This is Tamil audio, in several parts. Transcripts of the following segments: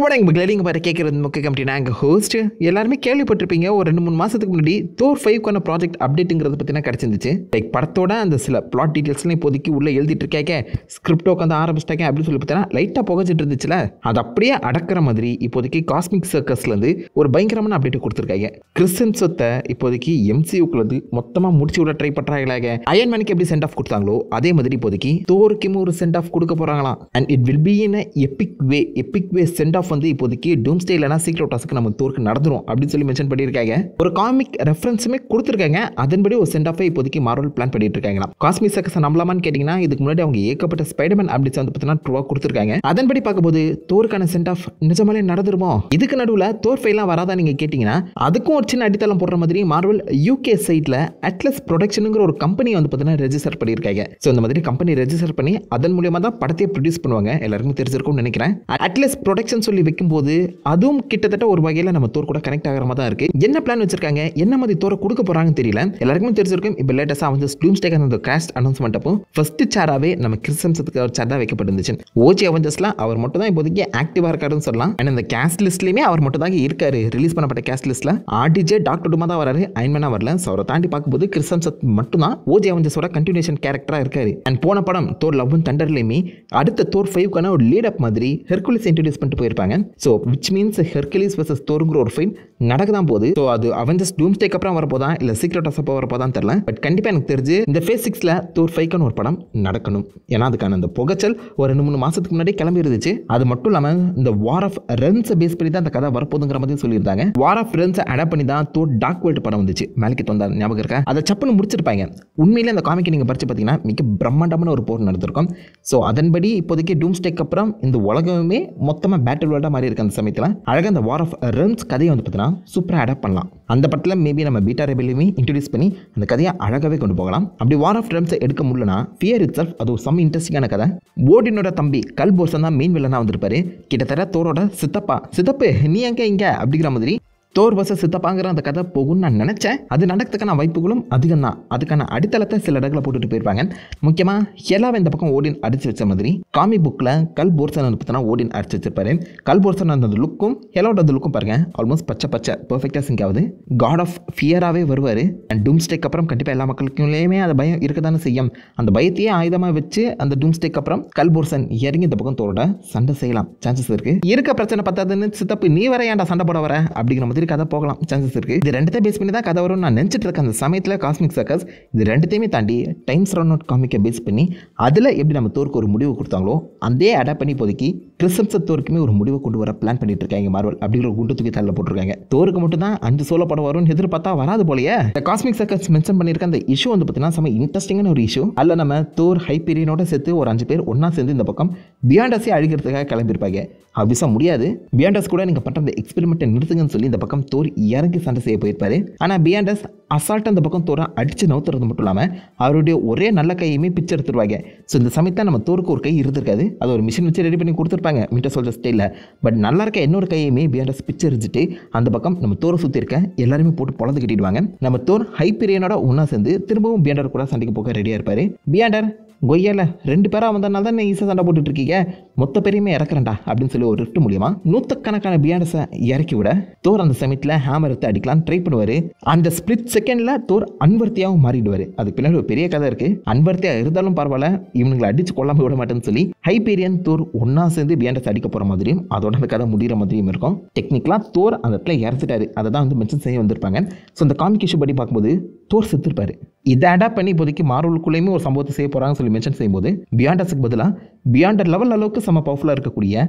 வணக்கம் மக்களே, பாரு கேட்குறது முக்கிய கம்பெனி. நாங்கள் ஹோஸ்ட் எல்லாருமே கேள்விப்பட்டிருப்பீங்க. ஒரு 2-3 மாதத்துக்கு முன்னாடி தோர் 5க்கான ப்ராஜெக்ட் அப்டேட்டுங்கிறத பற்றினா கிடச்சிருந்துச்சு. லைக் படத்தோட அந்த சில பிளாட் டீட்டெயில்ஸ்லாம் இப்போதைக்கு உள்ளே எழுதிட்டு இருக்காங்க, ஸ்கிரிப்ட் உட்காந்து ஆரம்பிச்சிட்டாங்க அப்படின்னு சொல்லி பார்த்தீங்கன்னா லைட்டாக புகச்சிட்டு இருந்துச்சுல, அது அப்படியே அடக்கிற மாதிரி இப்போதைக்கு காஸ்மிக் சர்க்கஸ்லேருந்து ஒரு பயங்கரமான அப்டேட் கொடுத்துருக்காங்க. கிறிஸ் ஹெம்ஸ்வொர்த்தை இப்போதைக்கு எம்சியூக்குள்ளது மொத்தமாக முடிச்சு விட ட்ரை பண்ணுறாங்களாங்க. அயன் மேனுக்கு எப்படி சென்ட் ஆஃப் கொடுத்தாங்களோ அதே மாதிரி இப்போதைக்கு தோருக்கும் ஒரு சென்ட் ஆஃப் கொடுக்க போகிறாங்களாம். And it will be in epic way send off வந்து இப்போதைக்கு டூம்ஸ்டே இல்லைனா சீக்ரெட் டாஸ்க்கு நம்ம தோருக்கு நடந்துரும் அப்படின்னு சொல்லி மென்ஷன் பண்ணியிருக்காங்க. ஒரு காமிக் ரெஃபரன்ஸுமே கொடுத்துருக்காங்க. அதன்படி ஒரு சென்ட் ஆஃபை இப்போதைக்கு மார்வல் பிளான் பண்ணிட்டு இருக்காங்க. காஸ்மிக் சர்க்கஸ் நம்பலாமான்னு கேட்டிங்கன்னா இதுக்கு முன்னாடி அவங்க ஏகப்பட்ட ஸ்பைடர்மேன் அப்டேட்ஸ் வந்து பார்த்தீங்கன்னா ட்ரூவாக கொடுத்துருக்காங்க. அதன்படி பார்க்கும்போது தோருக்கான சென்ட் ஆஃப் நிஜமாலே நடந்துருமோ? இதுக்கு நடுவில் தோர் ஃபைலாம் வராதா நீங்கள் கேட்டிங்கன்னா அதுக்கும் ஒரு சின்ன அடித்தளம் போடுற மாதிரி மார்வல் யூகே சைட்டில் அட்லஸ் ப்ரொடக்ஷனுங்கிற ஒரு கம்பெனி வந்து பார்த்தீங்கன்னா ரெஜிஸ்டர் பண்ணியிருக்காங்க. ஸோ இந்த மாதிரி கம்பெனி ரெஜிஸ்டர் பண்ணி அதன் மூலியமாக தான் படத்தையே ப்ரொடியூஸ் பண்ணுவாங்க. எல்லாருக்கும் தெரிஞ்சிருக்கும்னு நினைக்கிறேன். அட்லஸ் ப்ரொடக்ஷன் சொல்லி வைக்கும்போது அதுவும் கிட்டத்தட்ட ஒரு வகையில் நம்ம தோர் கூட கனெக்ட் ஆகிற மாதிரி தான் இருக்கு. என்ன பிளான் வச்சிருக்காங்க, என்ன மாதிரி தோரை கொடுக்க போறாங்கன்னு தெரியல. எல்லாருக்கும் தெரிஞ்சிருக்கும். இப்போ லேட்டஸ்டா வந்து டூம்ஸ்டே அந்த காஸ்ட் அனௌன்ஸ்மெண்ட் அப்போ ஃபர்ஸ்ட் சேராவே நம்ம கிறிஸ் ஹெம்ஸ்வொர்த்துக்கு ஒரு சேர் தான் வைக்கப்பட்டிருந்துச்சு. ஓஜி அவெஞ்சர்ஸ்ல அவர் மட்டும் தான் இப்போதைக்கு ஆக்டிவா இருக்காருன்னு சொல்லலாம். அண்ட் இந்த கேஸ்ட் லிஸ்ட்லயுமே அவர் மட்டும் தான் இருக்காரு. ரிலீஸ் பண்ணப்பட்ட கேஸ்ட் லிஸ்ட்ல ஆர்டிஜே டாக்டர் டூமா தான் வராரு, அயன்மேனா வரல. ஸோ அவரை தாண்டி பார்க்கும்போது கிறிஸ் ஹெம்ஸ்வொர்த் மட்டும் தான் ஓஜி அவெஞ்சர்ஸோட கண்டினியூஷன் கேரக்டரா இருக்காரு. அண்ட் போன படம் தோர் லவ் அண்ட் தண்டர்லயுமே அடுத்த தோர் 5க்கான ஒரு லீட் அப் மாதிரி ஹெர்குலிஸ் இன்ட்ரோடியூஸ் பண்ணிட்டு போயிருப்பாங்க. So which means Hercules versus தோருங்கிற ஒரு ஃபைட் நடக்க தான் போகுது. ஸோ அது அவெஞ்சர்ஸ் டூம்ஸ்டேக்கு அப்புறம் வரப்போதா இல்லை சீக்ரெட் ஆஃப் அப்போ வரப்போதான் தெரியல. பட் கண்டிப்பாக எனக்கு தெரிஞ்சு இந்த ஃபேஸ் 6ல தோர் 5க்கான ஒரு படம் நடக்கணும். ஏன்னா அதுக்கான அந்த புகைச்சல் ஒரு 2-3 மாதத்துக்கு முன்னாடி கிளம்பி இருந்துச்சு. அது மட்டும் இல்லாமல் இந்த வார் ஆஃப் ரென்ஸை பேஸ் பண்ணி தான் அந்த கதை வரப்போதுங்கிற மாதிரி சொல்லியிருந்தாங்க. வார் ஆஃப் ரென்ஸை அடாப்ட் பண்ணி தான் தோர் டார்க் வேர்ல்டு படம் வந்துச்சு. மேல்கிட்ட வந்தால் ஞாபகம் இருக்கா? அதை சப்புன்னு முடிச்சிருப்பாங்க. உண்மையிலே அந்த காமிக்கை நீங்கள் படிச்சு பார்த்தீங்கன்னா மிக பிரம்மாண்டமான ஒரு போர் நடந்திருக்கும். ஸோ அதன்படி இப்போதைக்கு டூம்ஸ்டேக்கு அப்புறம் இந்த உலகமே மொத்தமாக பேட்டில் வேர்ல்டாக மாறி இருக்கு. அந்த சமயத்தில் அழகாக அந்த வார் ஆஃப் ரென்ஸ் கதையை வந்து பார்த்தீங்கன்னா சூப்பராக அடாப்ட் பண்ணலாம். அந்த படத்தில் மேபி நம்ம பீட்டா ரெபெல்லையுமே இன்ட்ரடியூஸ் பண்ணி அந்த கதையை அழகாகவே கொண்டு போகலாம். அப்படி வார் ஆஃப் ரென்ஸை எடுக்க முடியலனா ஃபியர் இட் செல்ஃப் அது ஒரு சம் இன்ட்ரெஸ்டிங்கான கதை. ஓடினோட தம்பி கல்போர்சன் தான் மெயின் வில்லனாக வந்திருப்பாரு. கிட்டத்தட்ட தோரோட சித்தப்பு நீ எங்கே இங்கே அப்படிங்கிற மாதிரி தோர் வர்சஸ் சித்தப்பாங்கிற அந்த கதை போகும்னு நான் நினச்சேன். அது நடக்கிறதுக்கான வாய்ப்புகளும் அதிகம் தான். அதுக்கான அடித்தளத்தை சில இடங்களை போட்டுட்டு போயிருப்பாங்க. முக்கியமாக ஹெலாவை இந்த பக்கம் ஓடின் அடிச்சு வச்ச மாதிரி காமிக் புக்கில் கல்போர்சன் பார்த்தீங்கன்னா ஓடின் அடிச்சு வச்சிருப்பாரு. கல்போர்சன் அந்த லுக்கும் ஹெலாவோட அந்த லுக்கும் பாருங்க, ஆல்மோஸ்ட் பச்சை பர்ஃபெக்டாக சிங்க் ஆகுது. காட் ஆஃப் ஃபியராகவே வருவார். அண்ட் டூம்ஸ்டேக்கு அப்புறம் கண்டிப்பாக எல்லா மக்களுக்குள்ளேயுமே அந்த பயம் இருக்க தானே செய்யும். அந்த பயத்தையே ஆயுதமாக வச்சு அந்த டூம்ஸ்டேக்கு அப்புறம் கல்போர்சன் இறங்கி இந்த பக்கம் தோரோட சண்டை செய்யலாம் சான்சஸ் இருக்கு. இருக்க பிரச்சனை பார்த்தாதுன்னு சித்தப்பு நீ வர ஏன்டா சண்டை போட வர அப்படிங்கிற மாதிரி கதை போகலாம் சான்சஸ் இருக்கு. இது ரெண்டுத்தையும் பேஸ் பண்ணி தான் கதை வரும் நான் நினைச்சிட்டு இருக்கேன். அந்த சமயத்தில் காஸ்மிக் சர்க்கஸ் இது ரெண்டுத்தையுமே தாண்டி டைம்ஸ் ரன் அவுட் காமிக்கை பேஸ் பண்ணி அதில் எப்படி நம்ம தோருக்கு ஒரு முடிவு கொடுத்தாங்களோ அதே அடாப்ட் பண்ணி இப்போதைக்கு கிறிஸ் ஹெம்ஸ்வொர்த் தோருக்குமே ஒரு முடிவை கொண்டு வர பிளான் பண்ணிட்டு இருக்காங்க மார்வல். அப்படிங்கிற ஒரு குண்டு தூக்கி தள்ள போட்டிருக்காங்க. தோருக்கு மட்டும் தான் 5 சோலோ படம் வரும்னு எதிர்பார்த்தா வராது போலயே. இந்த காஸ்மிக் சர்க்கஸ் மென்ஷன் பண்ணியிருக்க அந்த இஷ்யூ வந்து பார்த்தீங்கன்னா செம இன்ட்ரெஸ்டிங்கான ஒரு இஷ்யூ. அதில் நம்ம தோர் ஹைப்பீரியனோட சேர்த்து ஒரு 5 பேர் ஒன்றா சேர்ந்து இந்த பக்கம் பியாண்டஸே அழிக்கிறதுக்காக கிளம்பியிருப்பாங்க. அபிசா முடியாது, பியாண்டஸ் கூட நீங்கள் பண்ணுற அந்த எக்ஸ்பெரிமெண்ட்டை நிறுத்துங்கன்னு சொல்லி இந்த பக்கம் தோர் இறங்கி சண்டை செய்ய போயிருப்பாரு. ஆனால் பியாண்டஸ் அசால்ட் அந்த பக்கம் தோரை அடித்து நவுத்துறது மட்டும் இல்லாமல் அவருடைய ஒரே நல்ல கையுமே பிச்சு எடுத்துருவாங்க. ஸோ இந்த சமயத்தில் நம்ம தோருக்கு ஒரு கை இருந்திருக்காது. அது ஒரு மிஷின் வச்சு ரெடி பண்ணி கொடுத்துருப்பாங்க வின்டர் சோல்ஜர் ஸ்டைலில். பட் நல்லா இருக்க இன்னொரு கையுமே பியாண்டஸ் பிச்சு எரிஞ்சிட்டு அந்த பக்கம் நம்ம தோரை சுற்றி இருக்க எல்லாருமே போட்டு பொழந்து கட்டிடுவாங்க. நம்ம தோர் ஹைப்பீரியனோட ஒன்றா சேர்ந்து திரும்பவும் பியாண்டர் கூட சண்டைக்கு போக ரெடியாக இருப்பார். பியாண்டர் கொய்யால 2 பேராக வந்தனால தான் ஈஸியாக சண்டை போட்டுட்டு இருக்கீங்க, மொத்த பேரையுமே இறக்குறேன்டா அப்படின்னு சொல்லி ஒரு ரிஃப்ட் மூலியமா 100கணக்கான பியாண்டஸை இறக்கி விட தோர் அந்த சமயத்தில் ஹேமர் எடுத்து அடிக்கலாம் ட்ரை பண்ணுவார். அந்த ஸ்பிளிட் செகண்டில் தோர் அன்வர்த்தியாகவும் மாறிடுவார். அதுக்கு பின்னாடி ஒரு பெரிய கதை இருக்குது. அன்வர்த்தியாக இருந்தாலும் பரவாயில்ல, இவங்களை அடித்து கொள்ளாமல் விட மாட்டேன்னு சொல்லி ஹைப்பீரியன் தோர் ஒன்றா சேர்ந்து பியாண்டஸ் அடிக்க போகிற மாதிரியும் அதோட அந்த கதை முடிகிற மாதிரியும் இருக்கும். டெக்னிக்கலாக தோர் அந்த இடத்துல இறந்துட்டாரு. அதை தான் வந்து மென்ஷன் செய்ய வந்திருப்பாங்க. ஸோ அந்த காமிக் இஷ்யூ படி பார்க்கும்போது தோர் செத்துருப்பாரு. இதை அடாப்ட் பண்ணி இப்போதைக்கு மார்வலுக்குள்ளேயுமே ஒரு சம்பவத்தை செய்ய போகிறாங்கன்னு சொல்லி மென்ஷன் செய்யும்போது பியாண்டஸுக்கு பதிலாக பியாண்டர் லெவல் அளவுக்கு செம்ம பவர்ஃபுல்லாக இருக்கக்கூடிய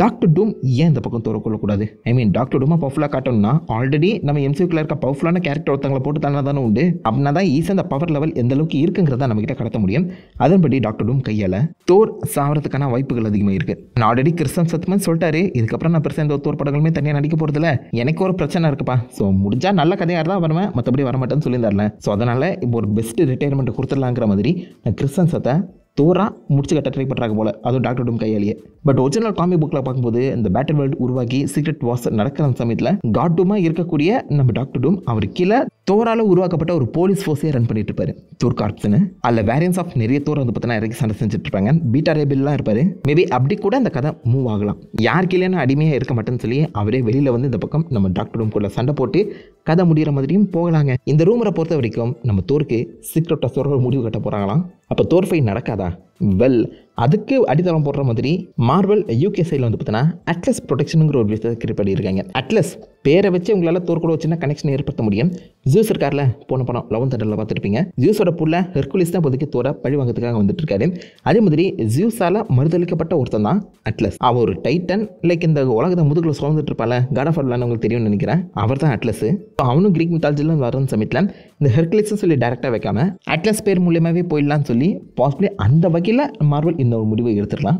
டாக்டர் டூம் ஏன் இந்த பக்கம் தோற கொள்ளக்கூடாது? ஐ மீன் டாக்டர் டூமா பவர்ஃபுல்லாக காட்டணும்னா ஆல்ரெடி நம்ம எம்சியூக்குள்ள இருக்க பவர்ஃபுல்லான கேரக்டர் ஒருத்தங்களை போட்டு தானே உண்டு. அப்படின்னா தான் ஈஸியாக அந்த பவர் லெவல் எந்த அளவுக்கு இருக்குங்கிறத நம்மகிட்ட கடத்த முடியும். அதன்படி டாக்டர் டூம் கையால் தோர் சாவறதுக்கான வாய்ப்புகள் அதிகமாக இருக்குது. நான் ஆல்ரெடி கிறிஸ் ஹெம்ஸ்வொர்த் சொல்லிட்டாரு, இதுக்கப்புறம் நான் பெருசாக இந்த தோர் படங்களுமே தனியாக நடிக்க போகிறதில்ல, எனக்கு ஒரு பிரச்சனை இருக்குப்பா. ஸோ முடிஞ்சால் நல்ல கதையாக தான் வருவேன், மற்றபடி வரமாட்டேன்னு சொல்லியிருந்தார்ல. ஸோ அதனால் இப்போ ஒரு பெஸ்ட் ரிட்டையர்மெண்ட் கொடுத்துடலாங்கிற மாதிரி நான் கிறிஸ் ஹெம்ஸ்வொர்த்தை தோரா முடிச்சு கட்ட ட்ரை பண்ணுறாங்க போல, அதுவும் டாக்டர் டூம் கையாலேயே. பட் ஒரிஜினல் காமிக் புக்கில் பார்க்கும்போது இந்த பேட்டில் வேர்ல்டு உருவாக்கி சீக்ரெட் வார்ஸ் நடக்கிற அந்த சமயத்தில் காட் டூமாக இருக்கக்கூடிய நம்ம டாக்டர் டூம் அவர் கீழே தோரால் உருவாக்கப்பட்ட ஒரு போலீஸ் ஃபோர்ஸே ரன் பண்ணிட்டு இருப்பாரு, தோர் கார்ப்ஸ்னு. அதில் வேரியன்ஸ் ஆஃப் நிறைய தோர் வந்து பார்த்தீங்கன்னா இறக்கி சண்டை செஞ்சுட்டு இருப்பாங்க. பீட்டா ரேபிள்லாம் இருப்பார். மேபி அப்படி கூட அந்த கதை மூவ் ஆகலாம். யார் கீழேன்னு அடிமையாக இருக்க மாட்டேன்னு சொல்லி அவரே வெளியில் வந்து இந்த பக்கம் நம்ம டாக்டர் டூம் கூட சண்டை போட்டு கதை முடிகிற மாதிரியும் போகலாங்க. இந்த ரூமரை பொறுத்த வரைக்கும் நம்ம தோருக்கு சீக்ரெட் ஆஃப் முடிவு கட்ட போகிறாங்களாம். அப்போ தோர் ஃபைட் நடக்காதா? வெல், அதுக்கு அடித்தளம் போடுற மாதிரி மார்வல் யூகே சைடில் வந்து பார்த்தீங்கன்னா அட்லஸ் ப்ரொடெக்ஷனுங்கிற ஒரு விஷயத்தை கிரியேட் பண்ணியிருக்காங்க. அட்லஸ் பேரை வச்சு உங்களால் தோர் கூட வச்சுன்னா கனெக்ஷன் ஏற்படுத்த முடியும். ஜூஸ் இருக்கார்ல, போன படம் 11th Thunder பார்த்துருப்பீங்க. ஜூஸோட புள்ள ஹெர்குலிஸ் தான் இப்போதைக்கு தோரை பழி வாங்கிறதுக்காக வந்துட்டு இருக்காரு. அதே மாதிரி ஜூஸால் மறுதளிக்கப்பட்ட ஒருத்தன் தான் அட்லஸ். அவர் ஒரு டைட்டன், லைக் இந்த உலகத்தை முதுகில் சுமந்துட்டு இருப்பால, காட் ஆஃப் வார்லாம் உங்களுக்கு தெரியும்னு நினைக்கிறேன். அவர் தான் அட்லஸ். அவனும் கிரீக் மித்தாலஜியில் வர சமயத்தில் இந்த ஹெர்குலிஸ் சொல்லி டேரெக்டாக வைக்காம அட்லஸ் பேர் மூலியமாகவே போயிடலான்னு சொல்லி பாசிபிளி அந்த வகையில் மார்வல் இந்த ஒரு முடிவை எடுத்துடலாம்.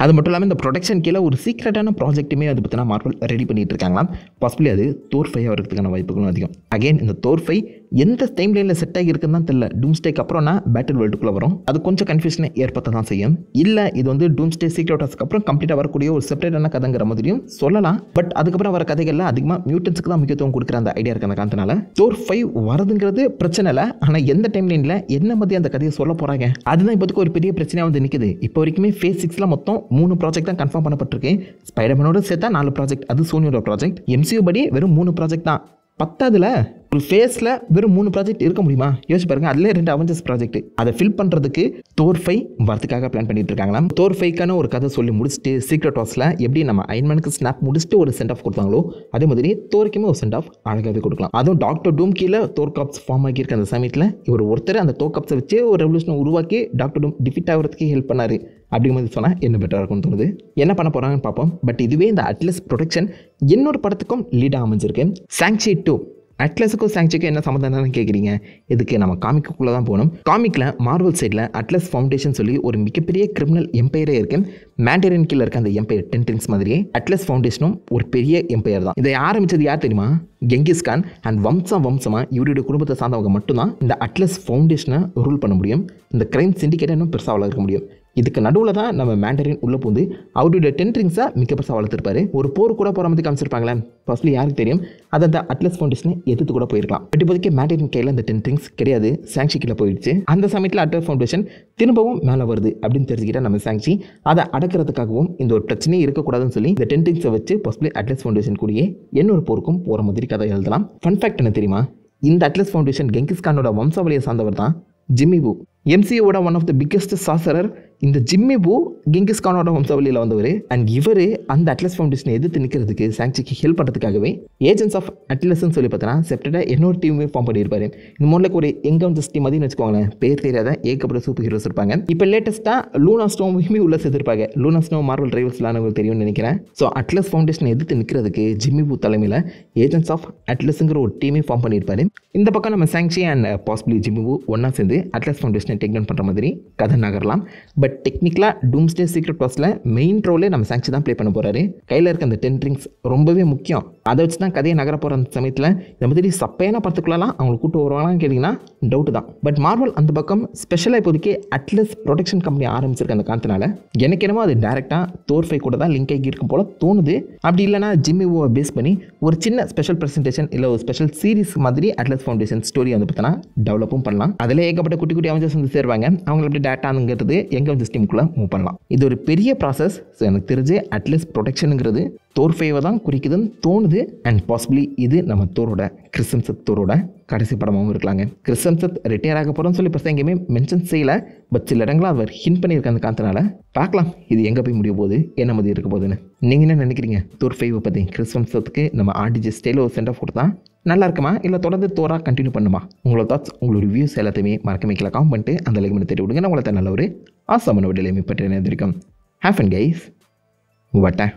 அது மட்டும் இல்லாமல் இந்த ப்ரொடக்ஷன் கீழே ஒரு சீக்ரெட்டான ப்ராஜெக்ட்டுமே அது பார்த்தீங்கன்னா மார்வல் ரெடி பண்ணிட்டு இருக்காங்களாம். பாசிபிளி அது தோர் 5 வரதுக்கான வாய்ப்புகளும் அதிகம். அகைன் இந்த தோர் 5 எந்த டைம் லைனில் செட் ஆகி இருக்குன்னு தான் தெரியல. டூம்ஸ்டேக்கு அப்புறம் நான் பேட்டில் வேர்ல்டுக்குள்ளே வரும். அது கொஞ்சம் கன்ஃபியூஷனை ஏற்படுத்த தான் செய்யும். இல்லை இது வந்து டூம்ஸ்டே சீக்ரெட் வார்ஸ்க்கு அப்புறம் கம்ப்ளீட்டாக வரக்கூடிய ஒரு செப்பரேட்டான கதைங்கிற மாதிரியும் சொல்லலாம். பட் அதுக்கப்புறம் வர கதைகளில் அதிகமாக மியூட்டன்ஸுக்கு தான் முக்கியத்துவம் கொடுக்குற அந்த ஐடியா இருக்க அந்த காரணத்தினால தோர் 5 வரதுங்கிறது பிரச்சனை இல்லை. ஆனால் எந்த டைம் லைனில் என்ன மாதிரி அந்த கதையை சொல்ல போகிறாங்க அதுதான் இப்போதுக்கு ஒரு பெரிய பிரச்சனையாக வந்து நிற்குது. இப்போ வரைக்குமே ஃபேஸ் 6 மொத்தம் 3 ப்ராஜெக்ட் தான் கன்ஃபார்ம் பண்ணப்பட்டிருக்கு. ஸ்பைடர்மேனோட சேர்த்தா 4 ப்ராஜெக்ட், அது சோனியோட ப்ராஜெக்ட். MCU படி வெறும் 3 ப்ராஜெக்ட் தான். 10ல் ஒரு ஃபேஸில் வெறும் 3 ப்ராஜெக்ட் இருக்க முடியுமா? யோசிச்சு பாருங்க. அதில் 2 அவெஞ்சர்ஸ் ப்ராஜெக்ட். அதை ஃபில் பண்ணுறதுக்கு தோர் 5 வரதுக்காக பிளான் பண்ணிட்டு இருக்காங்களாம். தோர் 5க்கான ஒரு கதை சொல்லி முடிச்சுட்டு சீக்ரெட் வார்ஸில் எப்படி நம்ம அயன்மேனுக்கு ஸ்னாப் முடிச்சுட்டு ஒரு சென்ட் ஆஃப் கொடுத்தாங்களோ அதே மாதிரி தோருக்குமே ஒரு சென்ட் ஆஃப் அழகாகவே கொடுக்கலாம். அதுவும் டாக்டர் டூம் கீழே தோர் காப்ஸ் ஃபார்ம் ஆகியிருக்க அந்த சமயத்தில் இவர் ஒருத்தர் அந்த தோர் காப்ஸை வச்சு ஒரு ரெவல்யூஷனை உருவாக்கி டாக்டர் டூம் டிஃபிட் ஆகிறதுக்கு ஹெல்ப் பண்ணார். அப்படிங்கிற மாதிரி சொன்னால் என்ன பெட்டராக இருக்கும்னு தோணுது. என்ன பண்ண போகிறாங்கன்னு பார்ப்போம். பட் இதுவே இந்த அட்லஸ் ப்ரொடெக்ஷன் இன்னொரு படத்துக்கும் லீடாக அமைஞ்சிருக்கு. சாங்சி 2 அட்லஸுக்கும் சாங்சிக்கும் என்ன சம்மந்தம்னு கேட்குறீங்க? இதுக்கு நம்ம காமிக்குள்ளே தான் போகணும். காமிக்கில் மார்வல் சைடில் அட்லஸ் ஃபவுண்டேஷன் சொல்லி ஒரு மிகப்பெரிய கிரிமினல் எம்பையரே இருக்குது. மேண்டரின் கீழே இருக்க அந்த எம்பையர் 10 Rings மாதிரியே அட்லஸ் ஃபவுண்டேஷனும் ஒரு பெரிய எம்பையர் தான். இதை ஆரம்பித்தது யார் தெரியுமா? கெங்கிஸ் கான். அண்ட் வம்சமாக இவருடைய குடும்பத்தை சார்ந்தவங்க மட்டும்தான் இந்த அட்லஸ் ஃபவுண்டேஷனை ரூல் பண்ண முடியும். இந்த கிரைம் சிண்டிகேட்டை இன்னும் பெருசாக வளர்க்க முடியும். இதுக்கு நடுவில் தான் நம்ம மேண்டரின் உள்ளே பூந்து அவருடைய 10 Ringsஸை மிக பெருசாக வளர்த்துருப்பாரு. ஒரு போர் கூட போகிற மாதிரி காமிச்சிருப்பாங்களே, ஃபர்ஸ்ட்லி யாருக்கு தெரியும்? அது அந்த அட்லஸ் ஃபவுண்டேஷனை எதிர்த்து கூட போயிருக்கலாம். பட் இப்போதைக்கு மேண்டரின் கையில் அந்த 10 Rings கிடையாது, சாங்சி கீழே போயிடுச்சு. அந்த சமயத்தில் அட்லஸ் ஃபவுண்டேஷன் திரும்பவும் மேலே வருது அப்படின்னு தெரிஞ்சுக்கிட்டா நம்ம சாங்சி அதை அடக்கிறதுக்காகவும் இந்த ஒரு பிரச்சனையே இருக்கக்கூடாதுன்னு சொல்லி இந்த 10 Ringsஸை வச்சு பாசிபிளி அட்லஸ் ஃபவுண்டேஷன் கூடியே இன்னொரு போருக்கும் போகிற மாதிரி கதை எழுதலாம். ஃபன் ஃபேக்ட் என்ன தெரியுமா? இந்த அட்லஸ் ஃபவுண்டேஷன் கெங்கிஸ் கானோட வம்சாவளியை சார்ந்தவர் தான் ஜிம்மி வூ. MCUவோட one of the biggest sorcerer இந்த ஜிம்மி வூ கெங்கிஸ் கானோட வம்சாவளியில் வந்தவர். அண்ட் இவர் அந்த அட்லஸ் ஃபவுண்டேஷனை எதிர்த்து நிற்கிறதுக்கு சாங்சிக்கு ஹெல்ப் பண்ணுறதுக்காகவே ஏஜென்ட்ஸ் ஆஃப் அட்லஸ்ன்னு சொல்லி பார்த்தீங்கன்னா செப்டேட்டாக இன்னொரு டீமே ஃபார்ம் பண்ணியிருப்பாரு. இந்த மூலம் ஒரு எங்கவுண்டர்ஸ் டீம் மாதிரி வச்சுக்கோங்களேன். பேர் தெரியாத ஏகப்பட்ட சூப்பர் ஹீரோஸ் இருப்பாங்க. இப்போ லேட்டஸ்ட்டாக லூனா ஸ்னோவுமே உள்ள சேர்த்துருப்பாங்க. லூனா ஸ்னோ மார்வல் ரைவல்ஸ்லாம் உங்களுக்கு தெரியும்னு நினைக்கிறேன். ஸோ அட்லஸ் ஃபவுண்டேஷனை எதிர்த்து நிற்கிறதுக்கு ஜிம்மி வூ தலைமையில் ஏஜென்ட்ஸ் ஆஃப் அட்லஸுங்கிற ஒரு டீமே ஃபார்ம் பண்ணியிருப்பாரு. இந்த பக்கம் நம்ம சாங்சி அண்ட் பாசிபிளி ஜிம்மி வூ ஒன்றா சேர்ந்து அட்லஸ் ஃபவுண்டேஷனை டேக் டவுன் பண்ணுற மாதிரி கதை நகரலாம். பட் டெக்னிக்கலாக டூம்ஸ்டே சீக்ரெட் வார்ஸில் மெயின் ரோலே நம்ம சாங்சி தான் ப்ளே பண்ண போகிறாரு. கையில் இருக்க அந்த 10 Rings ரொம்பவே முக்கியம். அதை வச்சு தான் கதையை நகர போகிற அந்த சமயத்தில் இந்த மாதிரி சப்பையான படத்துக்குள்ளலாம் அவங்க கூட்டு வருவாங்களான்னு கேட்டிங்கன்னா டவுட்டு தான். பட் மார்வல் அந்த பக்கம் ஸ்பெஷலாக இப்போதைக்கு அட்லஸ் ப்ரொடெக்ஷன் கம்பெனி ஆரம்பிச்சிருக்க அந்த காரணத்தினால எனக்கு என்னமோ அது டேரெக்டாக தோர் 5 கூட தான் லிங்க் ஆகி இருக்கும் போல தோணுது. அப்படி இல்லைனா ஜிம்மி வூவை பேஸ் பண்ணி ஒரு சின்ன ஸ்பெஷல் ப்ரெசன்டேஷன் இல்லை ஒரு ஸ்பெஷல் சீரிஸ் மாதிரி அட்லஸ் ஃபவுண்டேஷன் ஸ்டோரி வந்து பார்த்தோன்னா டெவலப்பும் பண்ணலாம். அதில் ஏகப்பட்ட குட்டி குட்டி அவெஞ்சர்ஸ் வந்து சேருவாங்க. அவங்களை எப்படி டேட்டாங்கிறது எங்கவுஞ்சர்ஸ் டீமுக்குள்ளே மூவ் பண்ணலாம். இது ஒரு பெரிய ப்ராசஸ். ஸோ எனக்கு தெரிஞ்சு அட்லஸ் ப்ரொடெக்ஷனுங்கிறது தோர் 5 தான் குறிக்குதுன்னு தோணுது. அண்ட் பாசிபிளி இது நம்ம தோரோட கிறிஸ் ஹெம்ஸ்வொர்த் தோரோட கடைசி படமாகவும் இருக்கலாங்க. கிறிஸ் ஹெம்ஸ்வொர்த் ரிட்டையர் ஆக போகிறோன்னு சொல்லி பசங்க எங்கேயுமே மென்ஷன் செய்யலை. பட் சில இடங்களில் அவர் ஹிண்ட் பண்ணியிருக்க அந்த காரணத்தினால பார்க்கலாம் இது எங்கே போய் முடிய போகுது, என்ன மாதிரி இருக்க போகுதுன்னு. நீங்கள் என்ன நினைக்கிறீங்க தோர் 5 பற்றி? கிறிஸ் ஹெம்ஸ்வொர்த்துக்கு நம்ம RDJ ஸ்டைலில் ஒரு சென்ட் ஆஃப் கொடுத்தா நல்லா இருக்குமா, இல்லை தொடர்ந்து தோரா கண்டினியூ பண்ணுமா? உங்களோட தாட்ஸ், உங்களோட ரிவ்யூஸ் எல்லாத்தையுமே மறக்காம கீழே காமெண்ட் பண்ணிட்டு அந்த லைக் பண்ணி தெரிவிடுங்க. நான் உங்களை நல்ல ஒரு ஆசமான வீடியோலையுமே பற்றி தெரிவிக்கும். Have fun guys. வட்டா.